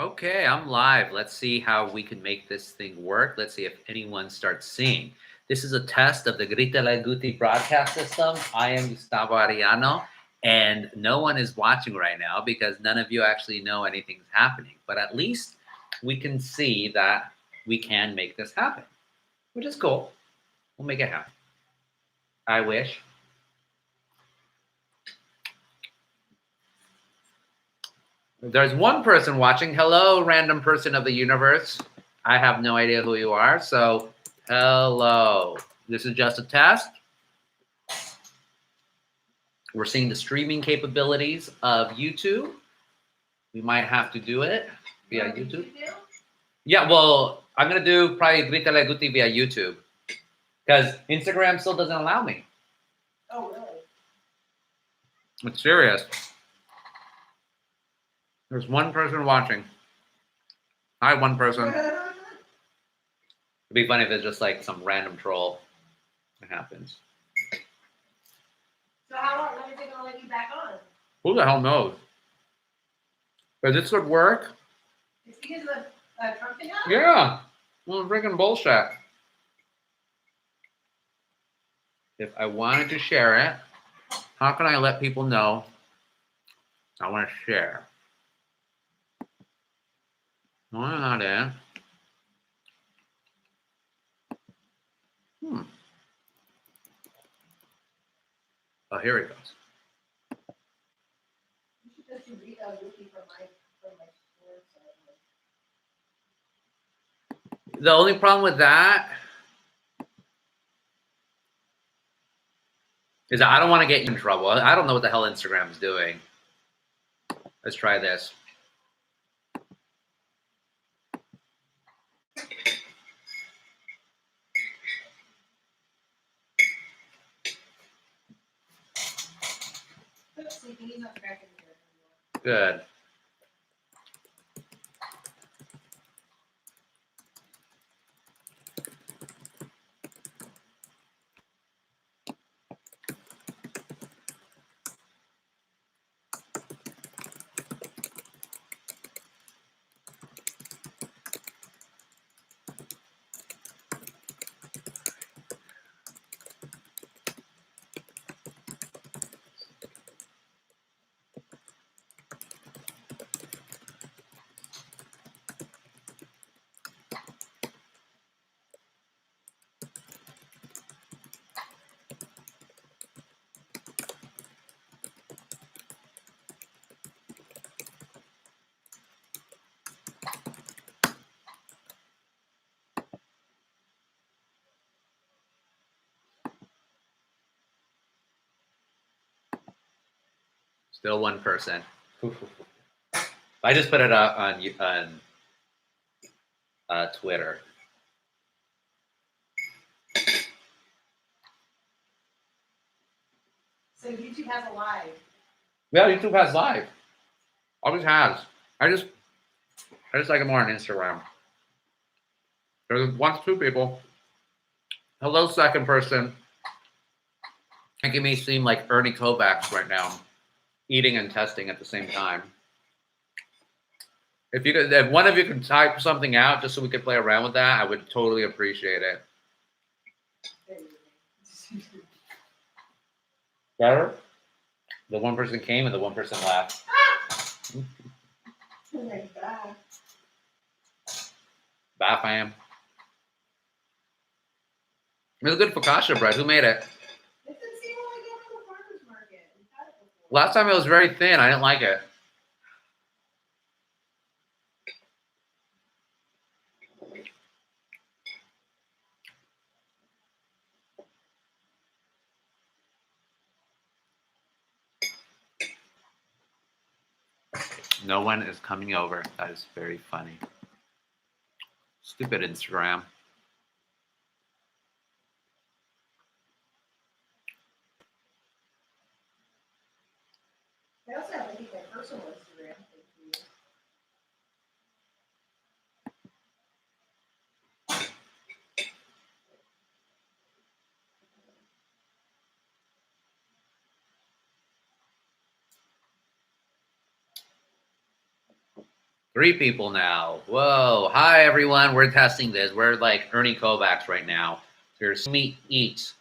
Okay, I'm live. Let's see how we can make this thing work. Let's see if anyone starts seeing. This is a test of the Grítale Guti broadcast system. I am Gustavo Ariano, and no one is watching right now because none of you actually know anything's happening. But at least we can see that we can make this happen, which is cool. We'll make it happen. I wish. There's one person watching. Hello, random person of the universe. I have no idea who you are, so hello. This is just a test. We're seeing the streaming capabilities of YouTube. We might have to do it via YouTube. Yeah, well, I'm going to do probably Grítale Guti via YouTube because Instagram still doesn't allow me. Oh, really? It's serious. There's one person watching. Hi, one person. It'd be funny if it's just like some random troll that happens. So how long are they going to let you back on? Who the hell knows? But this would work. It's because of the Trump thing? Yeah. Well, freaking bullshit. If I wanted to share it, how can I let people know I want to share? Why not in? Oh, here it goes. You should just do Guti from my store. The only problem with that is that I don't want to get you in trouble. I don't know what the hell Instagram is doing. Let's try this. He's not tracking here anymore. Good. Still one person. I just put it up on Twitter. So YouTube has a live. Yeah, YouTube has live. Always has. I just like it more on Instagram. There's two people. Hello, second person. Making me seem like Ernie Kovacs right now, eating and testing at the same time. If one of you could type something out just so we could play around with that, I would totally appreciate it. Better? The one person came and the one person left. Bye, fam. It was good focaccia bread. Who made it? It's the same one I got from the farmer's market. We've had it before. Last time it was very thin. I didn't like it. No one is coming over. That is very funny. Stupid Instagram. They also have, I think, my personal Instagram. 3 people now. Whoa. Hi, everyone. We're testing this. We're like Ernie Kovacs right now. Here's me eat.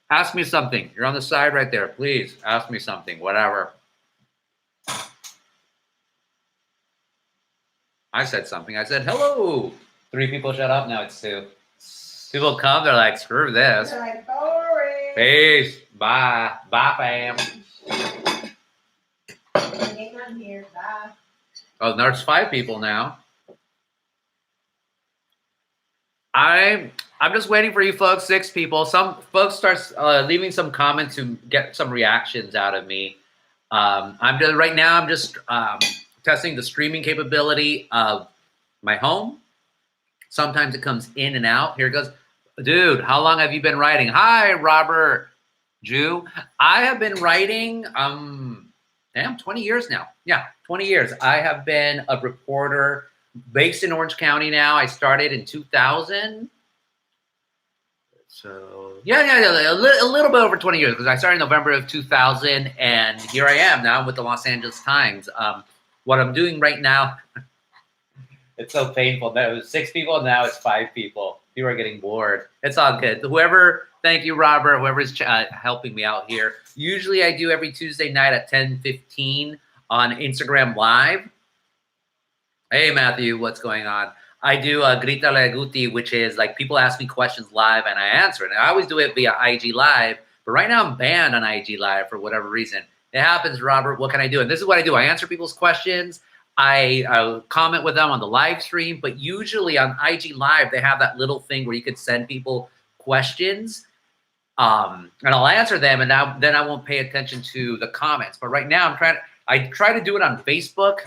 Ask me something. You're on the side right there. Please ask me something. Whatever. I said something. I said hello. 3 people shut up. Now it's 2. People come. They're like, screw this. They're like, boring. Peace. Bye. Bye, fam. Ain't nothing here. Bye. Oh, there's 5 people now. I'm just waiting for you folks. 6 people. Some folks start leaving some comments to get some reactions out of me. I'm just right now. I'm just testing the streaming capability of my home. Sometimes it comes in and out. Here it goes. Dude, how long have you been writing? Hi, Robert Jew. I have been writing 20 years now. Yeah, 20 years. I have been a reporter based in Orange County now. I started in 2000. So, yeah, a little bit over 20 years because I started in November of 2000, and here I am now with the Los Angeles Times. What I'm doing right now, it's so painful. That was 6 people, now it's 5 people. People are getting bored. It's all good. Whoever, thank you, Robert, whoever's helping me out here. Usually I do every Tuesday night at 10:15 on Instagram Live. Hey, Matthew, what's going on? I do Grítale Guti, which is like people ask me questions live and I answer it. And I always do it via IG Live, but right now I'm banned on IG Live for whatever reason. It happens, Robert. What can I do? And this is what I do. I answer people's questions. I comment with them on the live stream, but usually on IG Live, they have that little thing where you could send people questions, and I'll answer them, and then I won't pay attention to the comments. But right now, I try to do it on Facebook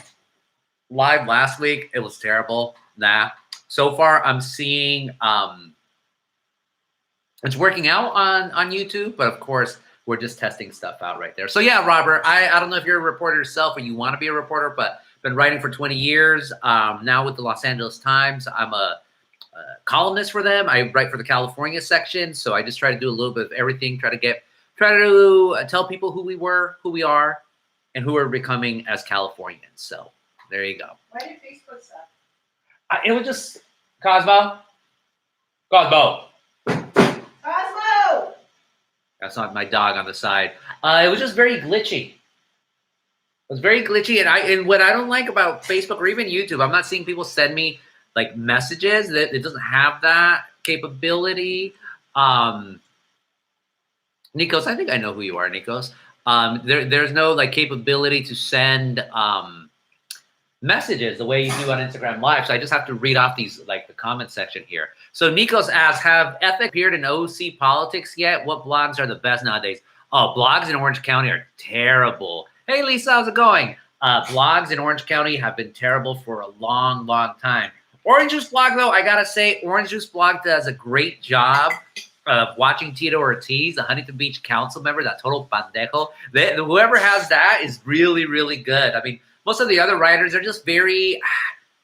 Live last week. It was terrible. Nah. So far, I'm seeing it's working out on YouTube, but of course, we're just testing stuff out right there. So yeah, Robert, I don't know if you're a reporter yourself or you want to be a reporter, but been writing for 20 years. Now with the Los Angeles Times, I'm a columnist for them. I write for the California section, so I just try to do a little bit of everything. Try to tell people who we were, who we are, and who we're becoming as Californians. So there you go. Why did Facebook suck? It was just Cosmo. Cosmo! That's not my dog on the side. It was just very glitchy. It was very glitchy, and what I don't like about Facebook or even YouTube, I'm not seeing people send me like messages. That it doesn't have that capability. Nikos, I think I know who you are, Nikos. There's no like capability to send messages the way you do on Instagram Live. So I just have to read off these like the comment section here. So Nikos asks, have Ethic appeared in OC politics yet? What blogs are the best nowadays? Oh, blogs in Orange County are terrible. Hey, Lisa, how's it going? Blogs in Orange County have been terrible for a long, long time. Orange Juice blog, though, I got to say, Orange Juice blog does a great job of watching Tito Ortiz, the Huntington Beach council member, that total pendejo. Whoever has that is really, really good. I mean, most of the other writers are just very,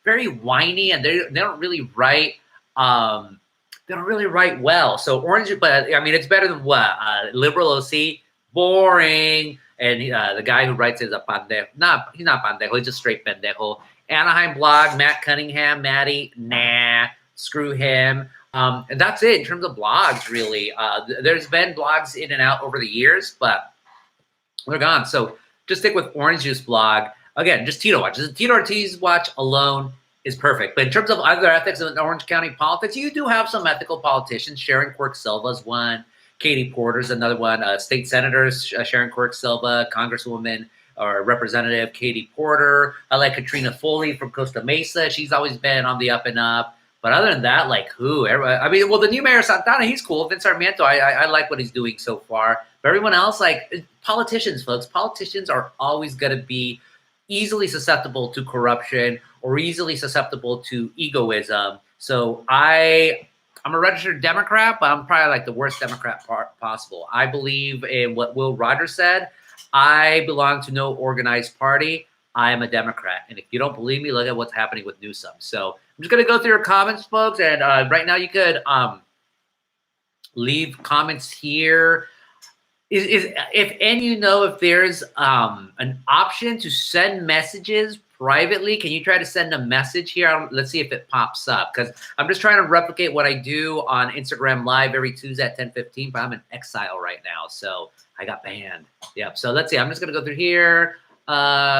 very whiny, and they don't really write. They don't really write well. So Orange, but I mean, it's better than what Liberal OC, boring. And the guy who writes it is a pendejo. He's not pendejo. He's just straight pendejo. Anaheim blog, Matt Cunningham, Maddie, nah, screw him. And that's it in terms of blogs, really. There's been blogs in and out over the years, but they're gone. So just stick with Orange Juice blog. Again, just Tito Watch. Just Tito Ortiz Watch alone is perfect. But in terms of other ethics in Orange County politics, you do have some ethical politicians. Sharon Quirk Silva's one. Katie Porter's another one. State Senators Sharon Quirk Silva, Congresswoman or Representative Katie Porter. I like Katrina Foley from Costa Mesa. She's always been on the up and up. But other than that, like who? I mean, well, the new mayor Santana, he's cool. Vince Sarmiento, I like what he's doing so far. But everyone else, like politicians, folks, politicians are always going to be easily susceptible to corruption or easily susceptible to egoism. So I'm a registered Democrat, but I'm probably like the worst Democrat possible. I believe in what Will Rogers said. I belong to no organized party. I am a Democrat. And if you don't believe me, look at what's happening with Newsom. So I'm just going to go through your comments, folks. And right now you could leave comments here. If there's an option to send messages privately. Can you try to send a message here? Let's see if it pops up, because I'm just trying to replicate what I do on Instagram Live every Tuesday at 10:15, but I'm in exile right now, so I got banned. Yep. So let's see. I'm just going to go through here.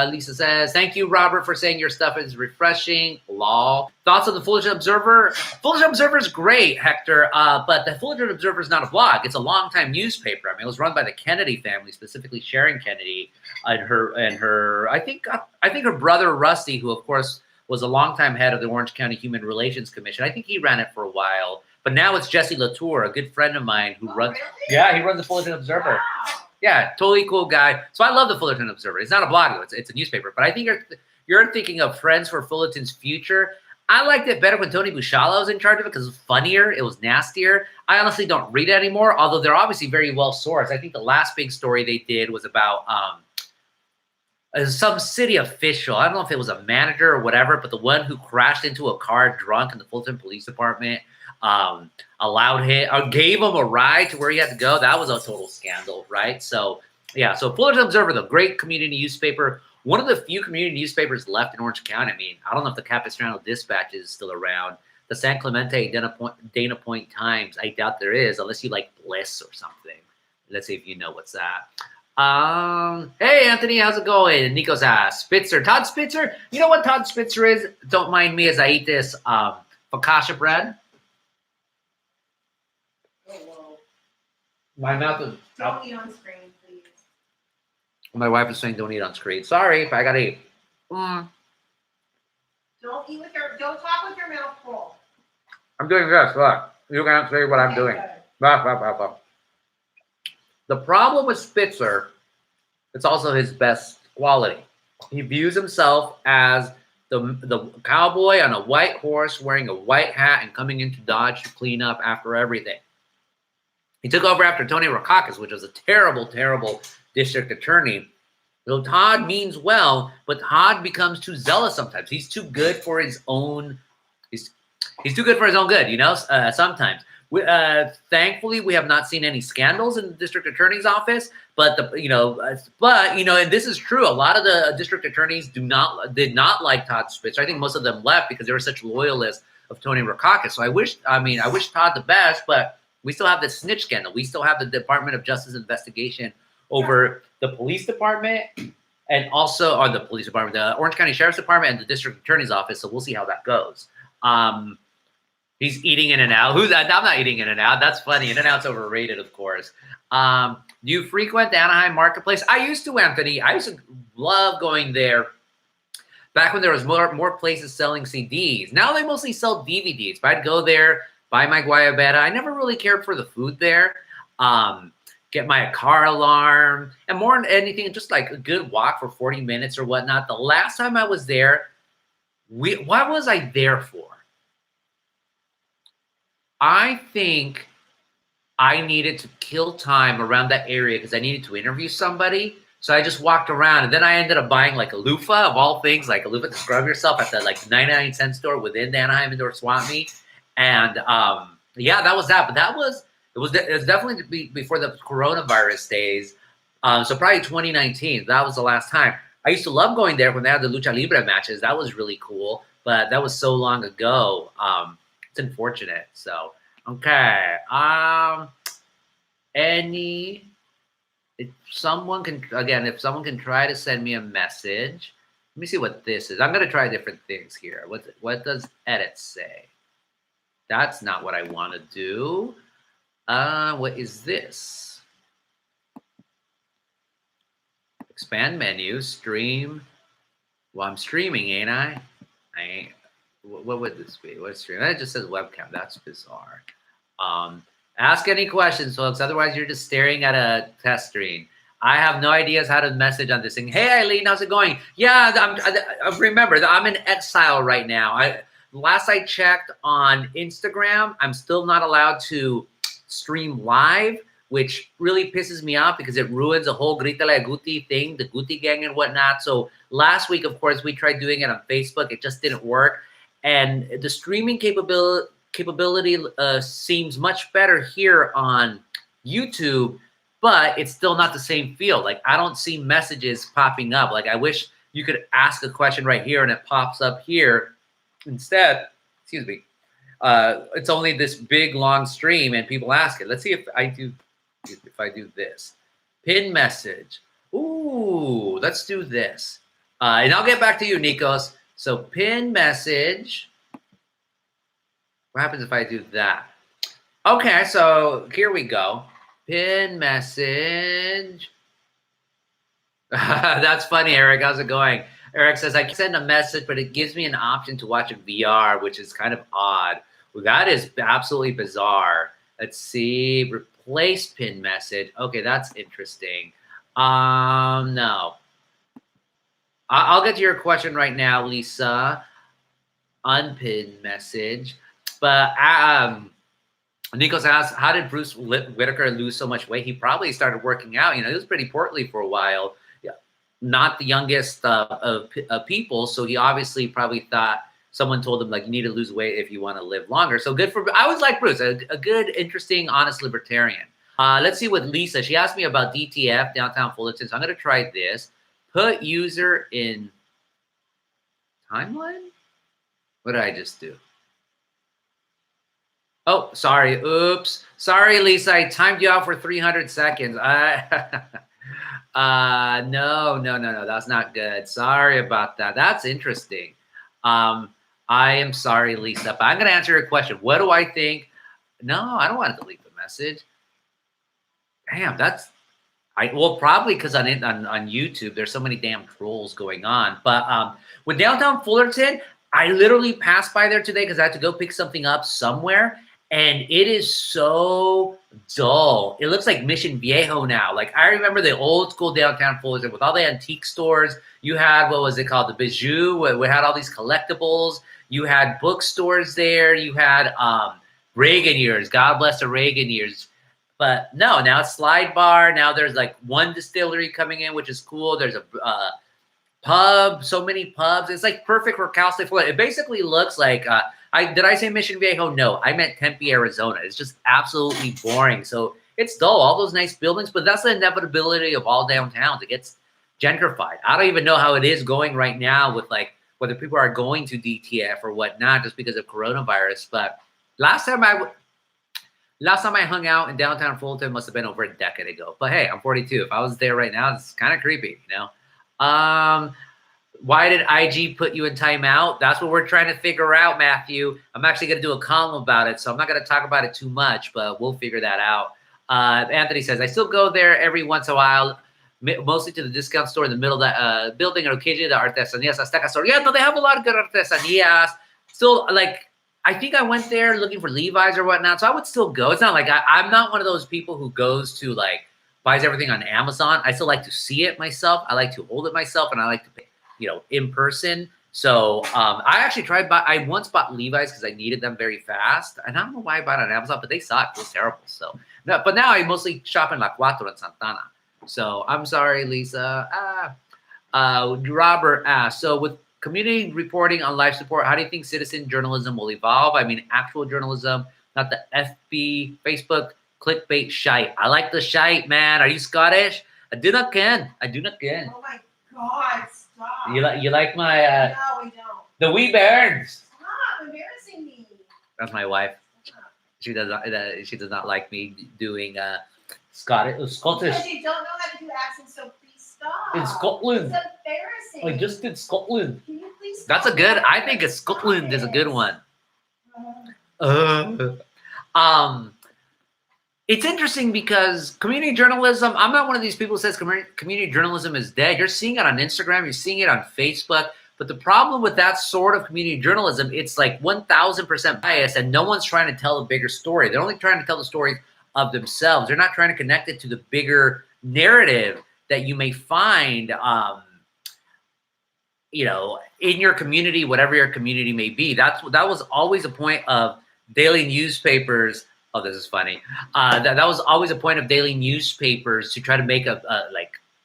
Lisa says, thank you, Robert, for saying your stuff is refreshing. Lol. Thoughts on the Fullerton Observer? Fullerton Observer is great, Hector, but the Fullerton Observer is not a blog. It's a longtime newspaper. I mean, it was run by the Kennedy family, specifically Sharon Kennedy and her. I think her brother Rusty, who of course was a longtime head of the Orange County Human Relations Commission. I think he ran it for a while, but now it's Jesse Latour, a good friend of mine who runs. Really? Yeah, he runs the Fullerton Observer. Wow. Yeah, totally cool guy. So I love the Fullerton Observer. It's not a blog, though. It's a newspaper. But I think you're thinking of Friends for Fullerton's Future. I liked it better when Tony Buscala was in charge of it because it was funnier. It was nastier. I honestly don't read it anymore, although they're obviously very well sourced. I think the last big story they did was about some city official. I don't know if it was a manager or whatever, but the one who crashed into a car drunk in the Fulton Police Department allowed him or gave him a ride to where he had to go. That was a total scandal, right? So yeah, so Fullerton Observer, the great community newspaper, one of the few community newspapers left in Orange County. I mean, I don't know if the Capistrano Dispatch is still around. The San Clemente Dana Point Times, I doubt there is, unless you like Bliss or something. Let's see if you know what's that. Hey Anthony, how's it going? Nico's asked Spitzer, Todd Spitzer. You know what Todd Spitzer is? Don't mind me as I eat this focaccia bread. Oh, whoa. My mouth is. Don't eat on screen, please. My wife is saying don't eat on screen. Sorry if I gotta eat. Don't talk with your mouth full. I'm doing this. Look, you can't see what I'm doing. Good. The problem with Spitzer, it's also his best quality. He views himself as the cowboy on a white horse wearing a white hat and coming into Dodge to clean up after everything. He took over after Tony Rackauckus, which was a terrible, terrible district attorney. So Todd means well, but Todd becomes too zealous sometimes. He's too good for his own. He's too good for his own good, you know. Sometimes. Thankfully, we have not seen any scandals in the district attorney's office. But and this is true. A lot of the district attorneys did not like Todd Spitzer. I think most of them left because they were such loyalists of Tony Rackauckus. So I wish Todd the best, but we still have the snitch scandal. We still have the Department of Justice investigation over the police department and also on the police department, the Orange County Sheriff's Department and the district attorney's office. So we'll see how that goes. He's eating In-N-Out. I'm not eating In-N-Out. That's funny. In-N-Out's overrated, of course. Do you frequent the Anaheim Marketplace? I used to, Anthony. I used to love going there back when there was more places selling CDs. Now they mostly sell DVDs. But I'd go there, buy my guayabera. I never really cared for the food there. Get my car alarm. And more than anything, just like a good walk for 40 minutes or whatnot. The last time I was there, what was I there for? I think I needed to kill time around that area because I needed to interview somebody. So I just walked around, and then I ended up buying like a loofah of all things, like a loofah to scrub yourself at the like 99-cent store within the Anaheim Indoor Swap Meet. And yeah, that was that. But it was definitely before the coronavirus days. So probably 2019. That was the last time. I used to love going there when they had the Lucha Libre matches. That was really cool. But that was so long ago. It's unfortunate. So, okay. If someone can try to send me a message. Let me see what this is. I'm going to try different things here. What does edit say? That's not what I want to do. What is this? Expand menu, stream. Well, I'm streaming, ain't I? I ain't. What would this be? What is stream? That just says webcam. That's bizarre. Ask any questions, folks. Otherwise, you're just staring at a test screen. I have no ideas how to message on this thing. Hey, Eileen, how's it going? Yeah, I remember that I'm in exile right now. Last I checked on Instagram, I'm still not allowed to stream live, which really pisses me off because it ruins the whole Grítale Guti thing, the Guti gang and whatnot. So last week, of course, we tried doing it on Facebook. It just didn't work. And the streaming capability seems much better here on YouTube, but it's still not the same feel. Like, I don't see messages popping up. Like, I wish you could ask a question right here and it pops up here. Instead, excuse me, it's only this big long stream and people ask it. Let's see if I do this. Pin message. Ooh, let's do this. And I'll get back to you, Nikos. So pin message. What happens if I do that? Okay, so here we go. Pin message. That's funny, Eric. How's it going? Eric says, I can send a message, but it gives me an option to watch a VR, which is kind of odd. Well, that is absolutely bizarre. Let's see. Replace pin message. Okay, that's interesting. No. I'll get to your question right now, Lisa. Unpin message. But Nikos asks, how did Bruce Whitaker lose so much weight? He probably started working out. You know, he was pretty portly for a while. Yeah. Not the youngest of people. So he obviously probably thought someone told him, like, you need to lose weight if you want to live longer. So good for, I was like Bruce, a good, interesting, honest libertarian. Let's see with Lisa. She asked me about DTF, Downtown Fullerton. So I'm going to try this. Put user in timeline? What did I just do? Oh, sorry. Oops. Sorry, Lisa. I timed you out for 300 seconds. No. That's not good. Sorry about that. That's interesting. I am sorry, Lisa, but I'm going to answer your question. What do I think? No, I don't want to delete the message. Damn, well, probably because on YouTube, there's so many damn trolls going on. But with Downtown Fullerton, I literally passed by there today because I had to go pick something up somewhere. And it is so dull. It looks like Mission Viejo now. Like, I remember the old school Downtown Fullerton with all the antique stores. You had, what was it called? The Bijou. We had all these collectibles. You had bookstores there. You had Reagan years. God bless the Reagan years. But no, now it's Slide Bar. Now there's like one distillery coming in, which is cool. There's a pub, so many pubs. It's like perfect for Cal State Fullerton. It basically looks like, did I say Mission Viejo? No, I meant Tempe, Arizona. It's just absolutely boring. So it's dull, all those nice buildings, but that's the inevitability of all downtowns. It gets gentrified. I don't even know how it is going right now with like whether people are going to DTF or whatnot just because of coronavirus. But last time I hung out in downtown Fulton must have been over a decade ago. But hey, I'm 42. If I was there right now, it's kind of creepy, you know? Why did IG put you in timeout? That's what we're trying to figure out, Matthew. I'm actually going to do a column about it, so I'm not going to talk about it too much, but we'll figure that out. Anthony says, I still go there every once in a while, mostly to the discount store in the middle of the building, and occasionally the Artesanías Azteca store. Yeah, no, they have a lot of good Artesanías. Still, like, I think I went there looking for Levi's or whatnot, so I would still go. It's not like I'm not one of those people who goes to, like, buys everything on Amazon. I still like to see it myself. I like to hold it myself, and I like to pay, you know, in person. So I actually I once bought Levi's because I needed them very fast. And I don't know why I bought it on Amazon, but they sucked. It was terrible. So, no, but now I mostly shop in La Cuatro and Santana. So I'm sorry, Lisa. Robert asked, so with community reporting on life support, how do you think citizen journalism will evolve? I mean, actual journalism, not the FB, Facebook, clickbait shite. I like the shite, man. Are you Scottish? I do not ken. Oh my God, stop. You like my No, we don't. the wee bairns? Stop embarrassing me. That's my wife. She does not like me doing Scottish. Because you don't know how to do accents, so please stop. In Scotland. It's embarrassing. I just did Scotland. Can you please stop? That's a good. I think Scotland is a good one. It's interesting because community journalism, I'm not one of these people who says community journalism is dead. You're seeing it on Instagram, you're seeing it on Facebook. But the problem with that sort of community journalism, it's like 1000% biased and no one's trying to tell a bigger story. They're only trying to tell the story of themselves. They're not trying to connect it to the bigger narrative that you may find, you know, in your community, whatever your community may be. That was always a point of daily newspapers. Oh, this is funny. That was always a point of daily newspapers to try to make a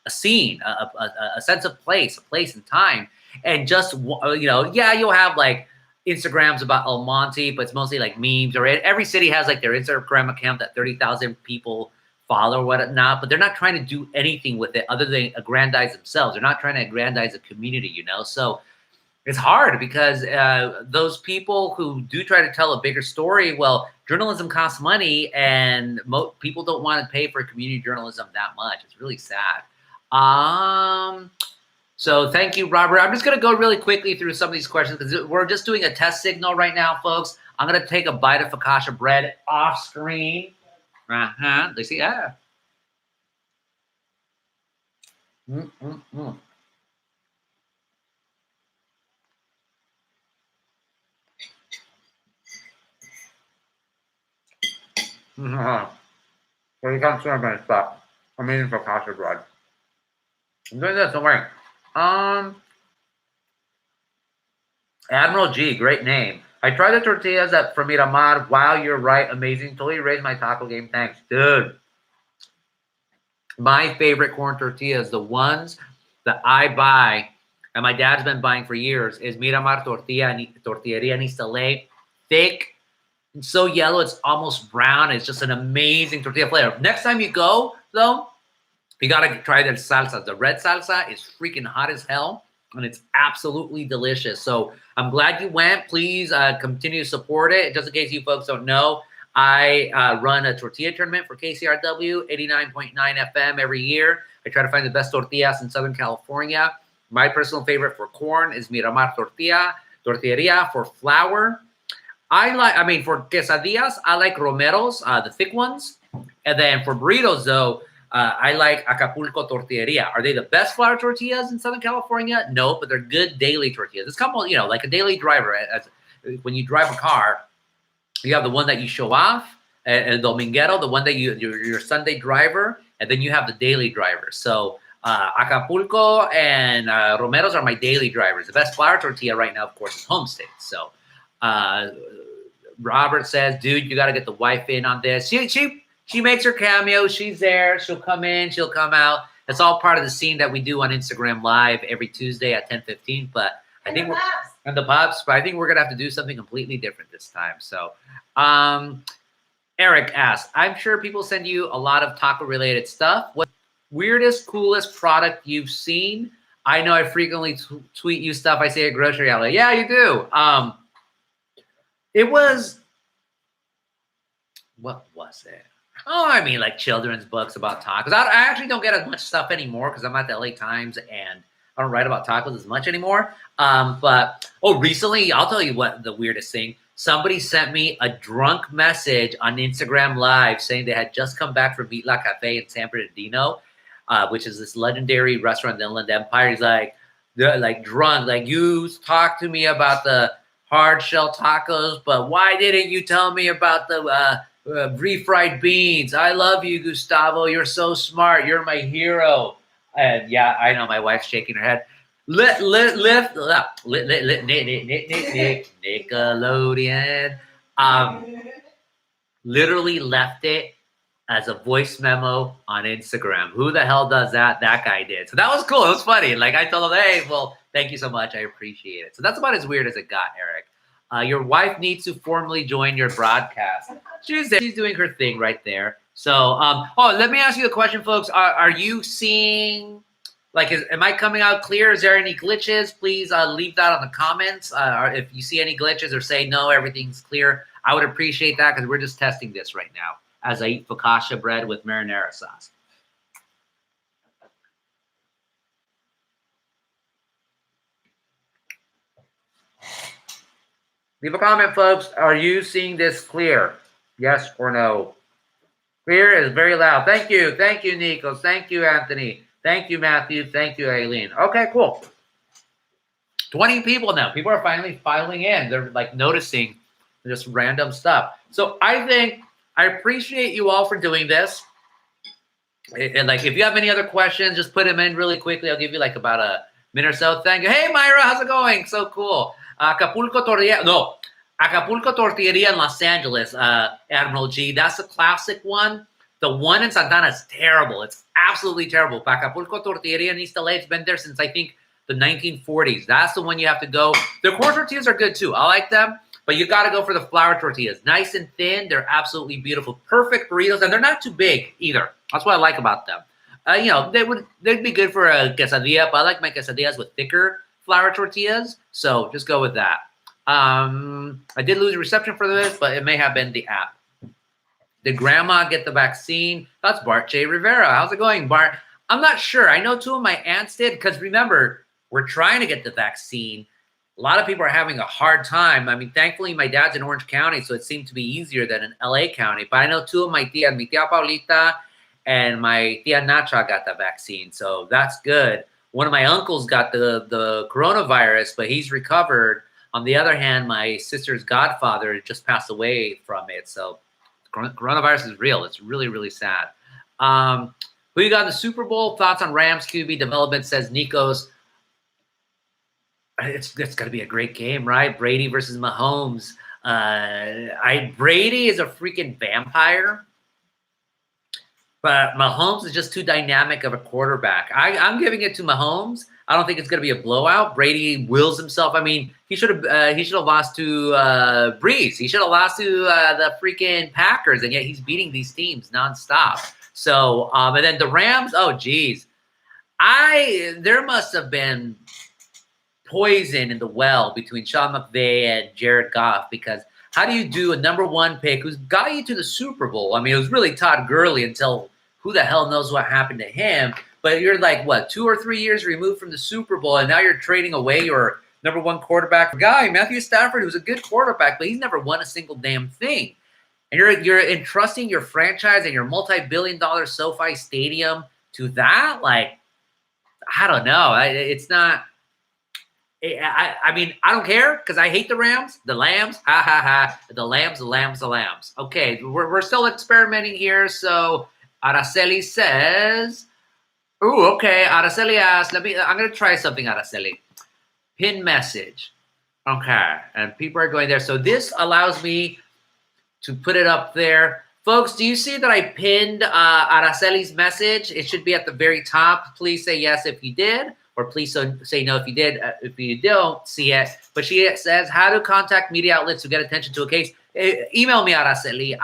scene, a sense of place, a place and time. And just, you know, yeah, you'll have like Instagrams about El Monte, but it's mostly like memes. Or every city has like their Instagram account that 30,000 people follow or whatnot, but they're not trying to do anything with it other than aggrandize themselves. They're not trying to aggrandize a community, you know? So it's hard because those people who do try to tell a bigger story, well, journalism costs money and people don't want to pay for community journalism that much. It's really sad. So thank you, Robert. I'm just going to go really quickly through some of these questions because we're just doing a test signal right now, folks. I'm going to take a bite of focaccia bread off screen. They see, yeah. Mm-mm-mm. So you can't serve my stuff. I'm eating focaccia bread. I'm doing this, don't worry. Admiral G, great name. I tried the tortillas from Miramar. Wow, you're right. Amazing. Totally raised my taco game. Thanks. Dude. My favorite corn tortillas, the ones that I buy, and my dad's been buying for years, is Miramar Tortilleria en Exile. Thick, so yellow, it's almost brown. It's just an amazing tortilla flavor. Next time you go, though, you got to try their salsa. The red salsa is freaking hot as hell, and it's absolutely delicious. So I'm glad you went. Please continue to support it. Just in case you folks don't know, I run a tortilla tournament for KCRW, 89.9 FM every year. I try to find the best tortillas in Southern California. My personal favorite for corn is Miramar Tortilleria for flour. For quesadillas, I like Romero's, the thick ones. And then for burritos, though, I like Acapulco Tortilleria. Are they the best flour tortillas in Southern California? No, but they're good daily tortillas. It's kind of, like a daily driver. When you drive a car, you have the one that you show off, and Dominguero, the one that your Sunday driver, and then you have the daily driver. So Acapulco and Romero's are my daily drivers. The best flour tortilla right now, of course, is Homestead. So Robert says, dude, you got to get the wife in on this. She makes her cameo. She's there. She'll come in. She'll come out. It's all part of the scene that we do on Instagram Live every Tuesday at 10:15. But I think the pops. But I think we're gonna have to do something completely different this time. So, Eric asked, I'm sure people send you a lot of taco related stuff. What weirdest, coolest product you've seen? I know I frequently tweet you stuff I say at grocery outlet. Yeah, you do. It was, what was it? Oh, I mean, like children's books about tacos. I actually don't get as much stuff anymore because I'm at the LA Times and I don't write about tacos as much anymore. But recently, I'll tell you what the weirdest thing. Somebody sent me a drunk message on Instagram Live saying they had just come back from Meat La Cafe in San Bernardino, which is this legendary restaurant in the Inland Empire. He's they're like drunk, like, you talked to me about the hard shell tacos, but why didn't you tell me about the refried beans? I love you, Gustavo. You're so smart. You're my hero. And yeah, I know my wife's shaking her head. Nickelodeon. Literally left it as a voice memo on Instagram. Who the hell does that? That guy did. So that was cool. It was funny. Like I told him, hey, well, thank you so much. I appreciate it. So that's about as weird as it got, Eric. Your wife needs to formally join your broadcast. She's doing her thing right there. So, let me ask you a question, folks. Are you seeing, am I coming out clear? Is there any glitches? Please leave that on the comments. Or if you see any glitches or say, no, everything's clear, I would appreciate that because we're just testing this right now as I eat focaccia bread with marinara sauce. Leave a comment, folks. Are you seeing this clear? Yes or no? Clear is very loud. Thank you. Thank you, Nikos. Thank you, Anthony. Thank you, Matthew. Thank you, Aileen. Okay, cool. 20 people now. People are finally filing in. They're noticing just random stuff. So I appreciate you all for doing this. And if you have any other questions, just put them in really quickly. I'll give you about a minute or so. Thank you. Hey, Myra, how's it going? So cool. Acapulco Tortilleria in Los Angeles, Admiral G. That's the classic one. The one in Santana is terrible. It's absolutely terrible. Acapulco Tortilleria in East LA, it's been there since, I think, the 1940s. That's the one you have to go. Their corn tortillas are good, too. I like them. But you got to go for the flour tortillas. Nice and thin. They're absolutely beautiful. Perfect burritos. And they're not too big either. That's what I like about them. They'd be good for a quesadilla, but I like my quesadillas with thicker flour tortillas. So just go with that. I did lose a reception for this, but it may have been the app. Did grandma get the vaccine? That's Bart J. Rivera. How's it going, Bart? I'm not sure. I know two of my aunts did because remember, we're trying to get the vaccine. A lot of people are having a hard time. I mean, thankfully, my dad's in Orange County, so it seemed to be easier than in LA County. But I know two of my tias, mi tia Paulita and my tia Nacha got the vaccine, so that's good. One of my uncles got the coronavirus, but he's recovered. On the other hand, my sister's godfather just passed away from it, so coronavirus is real. It's really, really sad. Who you got in the Super Bowl? Thoughts on Rams QB development, says Nikos. It's going to be a great game, right? Brady versus Mahomes. Brady is a freaking vampire, but Mahomes is just too dynamic of a quarterback. I'm giving it to Mahomes. I don't think it's going to be a blowout. Brady wills himself. I mean, he should have lost to Breeze. He should have lost to the freaking Packers, and yet he's beating these teams nonstop. So, and then the Rams. Oh, geez, there must have been poison in the well between Sean McVay and Jared Goff, because how do you do a number one pick who's got you to the Super Bowl? I mean, it was really Todd Gurley until who the hell knows what happened to him. But you're like, what, 2 or 3 years removed from the Super Bowl, and now you're trading away your number one quarterback guy, Matthew Stafford, who's a good quarterback, but he's never won a single damn thing. And you're entrusting your franchise and your multi-billion-dollar SoFi Stadium to that? Like, I don't know. It's not. I mean, I don't care because I hate the Rams, the Lambs, the Lambs. Okay, we're still experimenting here. So Araceli says, "Ooh, okay." Araceli asks, I'm gonna try something. Araceli, pin message. Okay, and people are going there. So this allows me to put it up there, folks. Do you see that I pinned Araceli's message? It should be at the very top. Please say yes if you did. Or please say no if you did, if you don't see it. But she says, how to contact media outlets to get attention to a case. Email me, Araceli.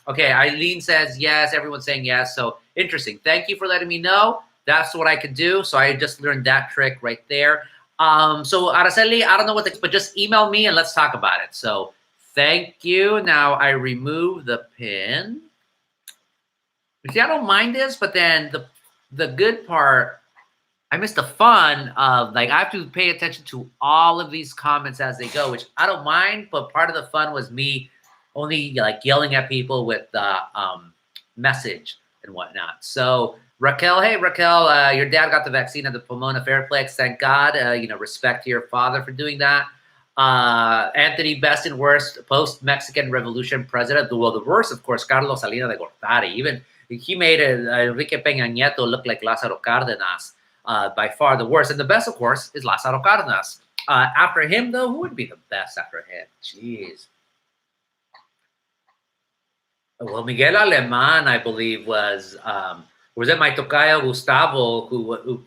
Okay, Eileen says yes. Everyone's saying yes. So interesting. Thank you for letting me know. That's what I could do. So I just learned that trick right there. So Araceli, I don't know but just email me and let's talk about it. So thank you. Now I remove the pin. See, I don't mind this, but then the good part, I missed the fun of, like, I have to pay attention to all of these comments as they go, which I don't mind, but part of the fun was me only, like, yelling at people with the message and whatnot. So, Raquel, hey, Raquel, your dad got the vaccine at the Pomona Fairplex. Thank God. Respect to your father for doing that. Anthony, best and worst post-Mexican Revolution president. Well, the worst, of course, Carlos Salinas de Gortari. Even he made Enrique Peña Nieto look like Lázaro Cárdenas. By far the worst. And the best, of course, is Lázaro Cárdenas. After him, though, who would be the best after him? Jeez. Well, Miguel Alemán, I believe, was it my tocayo Gustavo who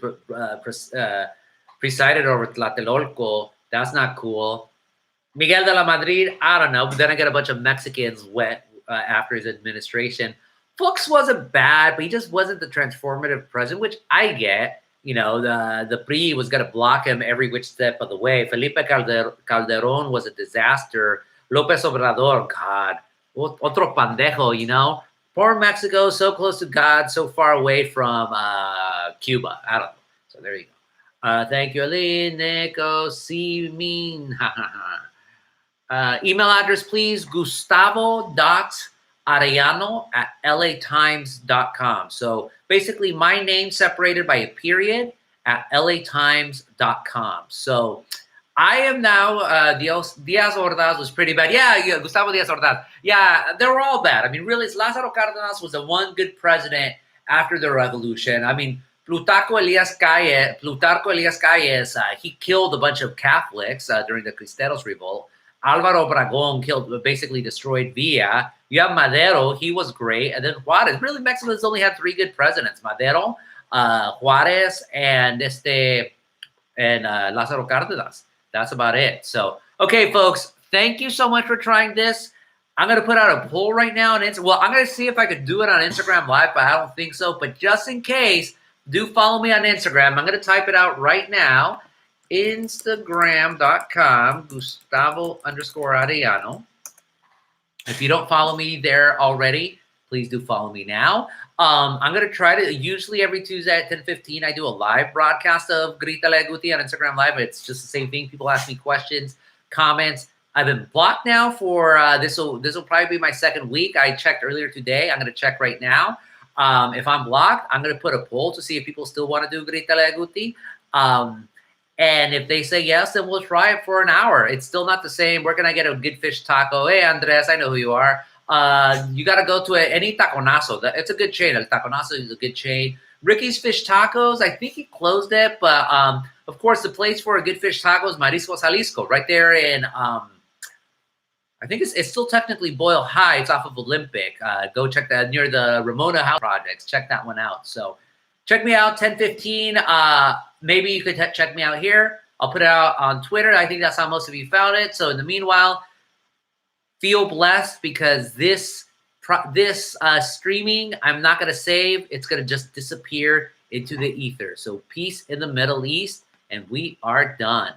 presided over Tlatelolco? That's not cool. Miguel de la Madrid, I don't know. But then I get a bunch of Mexicans wet after his administration. Fox wasn't bad, but he just wasn't the transformative president, which I get. The PRI was going to block him every which step of the way. Felipe Calderón was a disaster. López Obrador, God, otro pandejo, Poor Mexico, so close to God, so far away from Cuba. I don't know. So there you go. Thank you, Aline, Nico, Simin. Email address, please, gustavo.arellano@latimes.com. So basically my name separated by a period at latimes.com. So I am now, Diaz Ordaz was pretty bad. Yeah, Gustavo Diaz Ordaz. Yeah, they were all bad. I mean, really, Lázaro Cárdenas was the one good president after the revolution. I mean, Plutarco Elias Calles, he killed a bunch of Catholics during the Cristeros Revolt. Álvaro Obregón basically destroyed Villa. You have Madero, he was great. And then Juarez. Really, Mexico's only had 3 good presidents. Madero, Juarez, and Lázaro Cárdenas. That's about it. So, okay, folks, Thank you so much for trying this. I'm going to put out a poll right now on Instagram. Well, I'm going to see if I could do it on Instagram Live, but I don't think so. But just in case, do follow me on Instagram. I'm going to type it out right now. Instagram.com, Gustavo_Arellano. If you don't follow me there already, please do follow me now. I'm going to try to, usually every Tuesday at 10:15, I do a live broadcast of Grítale Guti on Instagram Live. It's just the same thing. People ask me questions, comments. I've been blocked now for, this will probably be my second week. I checked earlier today. I'm going to check right now. If I'm blocked, I'm going to put a poll to see if people still want to do Grítale Guti. And if they say yes, then we'll try it for an hour. It's still not the same. Where can I get a good fish taco? Hey, Andres, I know who you are. You got to go to any taconazo. It's a good chain. El Taconazo is a good chain. Ricky's Fish Tacos, I think he closed it. But, of course, the place for a good fish taco is Mariscos Jalisco, right there in, I think it's still technically Boyle Heights off of Olympic. Go check that near the Ramona House projects. Check that one out. So check me out, 10:15. Maybe you could check me out here. I'll put it out on Twitter. I think that's how most of you found it. So in the meanwhile, feel blessed because this streaming, I'm not going to save. It's going to just disappear into the ether. So peace in the Middle East, and we are done.